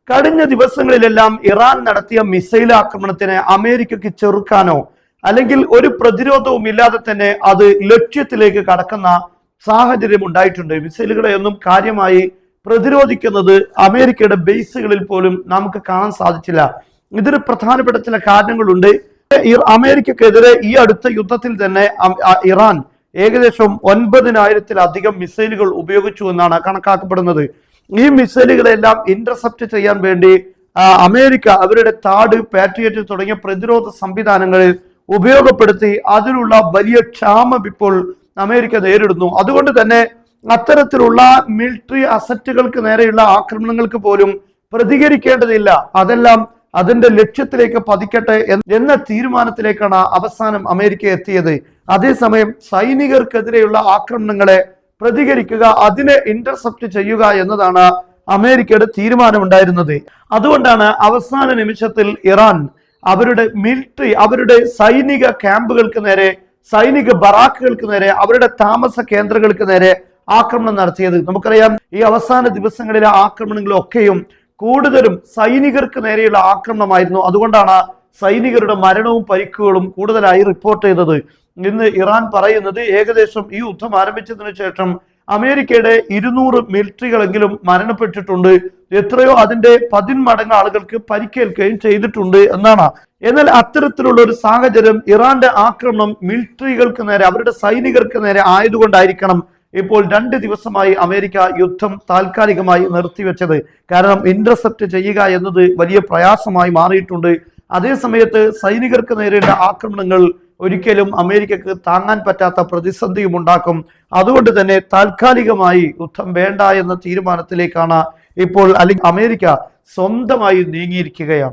കഴിഞ്ഞ ദിവസങ്ങളിലെല്ലാം ഇറാൻ നടത്തിയ മിസൈൽ ആക്രമണത്തിനെ അമേരിക്കയ്ക്ക് ചെറുക്കാനോ അല്ലെങ്കിൽ ഒരു പ്രതിരോധവും ഇല്ലാതെ തന്നെ അത് ലക്ഷ്യത്തിലേക്ക് കടക്കുന്ന സാഹചര്യം ഉണ്ടായിട്ടുണ്ട്. മിസൈലുകളെയൊന്നും കാര്യമായി പ്രതിരോധിക്കുന്നത് അമേരിക്കയുടെ ബേസുകളിൽ പോലും നമുക്ക് കാണാൻ സാധിച്ചില്ല. ഇതിന് പ്രധാനപ്പെട്ട ചില കാരണങ്ങളുണ്ട്. അമേരിക്കക്കെതിരെ ഈ അടുത്ത യുദ്ധത്തിൽ തന്നെ ഇറാൻ ഏകദേശം 9,000-ലധികം മിസൈലുകൾ ഉപയോഗിച്ചു എന്നാണ് കണക്കാക്കപ്പെടുന്നത്. ഈ മിസൈലുകളെല്ലാം ഇന്റർസെപ്റ്റ് ചെയ്യാൻ വേണ്ടി അമേരിക്ക അവരുടെ താഡ്, പാട്രിയറ്റ് തുടങ്ങിയ പ്രതിരോധ സംവിധാനങ്ങളിൽ ഉപയോഗപ്പെടുത്തി അതിനുള്ള വലിയ ക്ഷാമം ഇപ്പോൾ അമേരിക്ക നേരിടുന്നു. അതുകൊണ്ട് തന്നെ അത്തരത്തിലുള്ള മിലിറ്ററി അസറ്റുകൾക്ക് നേരെയുള്ള ആക്രമണങ്ങൾക്ക് പോലും പ്രതികരിക്കേണ്ടതില്ല, അതെല്ലാം അതിന്റെ ലക്ഷ്യത്തിലേക്ക് പതിക്കട്ടെ എന്ന തീരുമാനത്തിലേക്കാണ് അവസാനം അമേരിക്ക എത്തിയത്. അതേസമയം സൈനികർക്കെതിരെയുള്ള ആക്രമണങ്ങളെ പ്രതികരിക്കുക, അതിനെ ഇന്റർസെപ്റ്റ് ചെയ്യുക എന്നതാണ് അമേരിക്കയുടെ തീരുമാനമുണ്ടായിരുന്നത്. അതുകൊണ്ടാണ് അവസാന നിമിഷത്തിൽ ഇറാൻ അവരുടെ മിലിറ്ററി, അവരുടെ സൈനിക ക്യാമ്പുകൾക്ക് നേരെ, സൈനിക ബറാക്കുകൾക്ക് നേരെ, അവരുടെ താമസ കേന്ദ്രങ്ങൾക്ക് നേരെ ആക്രമണം നടത്തിയത്. നമുക്കറിയാം, ഈ അവസാന ദിവസങ്ങളിലെ ആക്രമണങ്ങളൊക്കെയും കൂടുതലും സൈനികർക്ക് നേരെയുള്ള ആക്രമണമായിരുന്നു. അതുകൊണ്ടാണ് സൈനികരുടെ മരണവും പരിക്കുകളും കൂടുതലായി റിപ്പോർട്ട് ചെയ്തത്. ഇന്ന് ഇറാൻ പറയുന്നത് ഏകദേശം ഈ യുദ്ധം ആരംഭിച്ചതിനു ശേഷം അമേരിക്കയുടെ 200 മിലിറ്ററികളെങ്കിലും മരണപ്പെട്ടിട്ടുണ്ട്, എത്രയോ അതിന്റെ 10 മടങ്ങ് ആളുകൾക്ക് പരിക്കേൽക്കുകയും ചെയ്തിട്ടുണ്ട് എന്നാണ്. എന്നാൽ അത്തരത്തിലുള്ള ഒരു സാഹചര്യം, ഇറാന്റെ ആക്രമണം മിലിറ്ററികൾക്ക് നേരെ, അവരുടെ സൈനികർക്ക് നേരെ ആയതുകൊണ്ടായിരിക്കണം ഇപ്പോൾ 2 ദിവസമായി അമേരിക്ക യുദ്ധം താൽക്കാലികമായി നിർത്തിവെച്ചത്. കാരണം ഇന്റർസെപ്റ്റ് ചെയ്യുക എന്നത് വലിയ പ്രയാസമായി മാറിയിട്ടുണ്ട്. അതേ സമയത്ത് സൈനികർക്ക് നേരെയുള്ള ആക്രമണങ്ങൾ ഒരിക്കലും അമേരിക്കക്ക് താങ്ങാൻ പറ്റാത്ത പ്രതിസന്ധിയും ഉണ്ടാക്കും. അതുകൊണ്ട് തന്നെ താൽക്കാലികമായി യുദ്ധം വേണ്ട എന്ന തീരുമാനത്തിലേക്കാണ് ഇപ്പോൾ അല്ലെങ്കിൽ അമേരിക്ക സ്വന്തമായി നീങ്ങിയിരിക്കുകയാണ്.